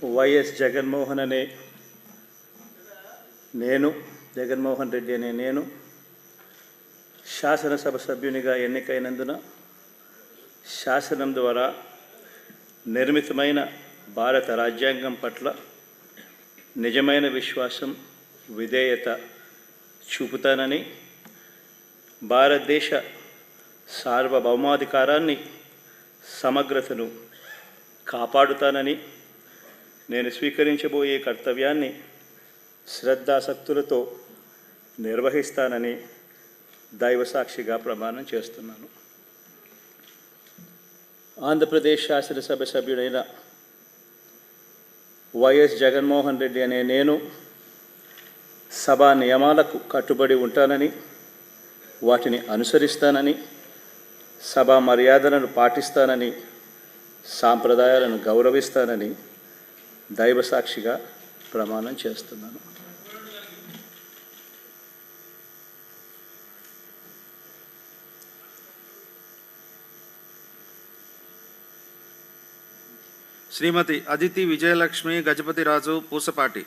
YS Jaganmohan అనే నేను జగన్మోహన్ రెడ్డి అనే నేను శాసనసభ సభ్యునిగా ఎన్నికైనందున శాసనం ద్వారా నిర్మితమైన భారత రాజ్యాంగం పట్ల నిజమైన విశ్వాసం విధేయత చూపుతానని, భారతదేశ సార్వభౌమాధికారాన్ని సమగ్రతను కాపాడుతానని, నేను స్వీకరించబోయే కర్తవ్యాన్ని శ్రద్ధాసక్తులతో నిర్వహిస్తానని దైవసాక్షిగా ప్రమాణం చేస్తున్నాను. ఆంధ్రప్రదేశ్ శాసనసభ సభ్యుడైన వైఎస్ జగన్మోహన్ రెడ్డి అనే నేను సభా నియమాలకు కట్టుబడి ఉంటానని, వాటిని అనుసరిస్తానని, సభా మర్యాదలను పాటిస్తానని, సాంప్రదాయాలను గౌరవిస్తానని దైవసాక్షిగా ప్రమాణం చేస్తున్నాను. శ్రీమతి అదితి విజయలక్ష్మి గజపతిరాజు పూసపాటి.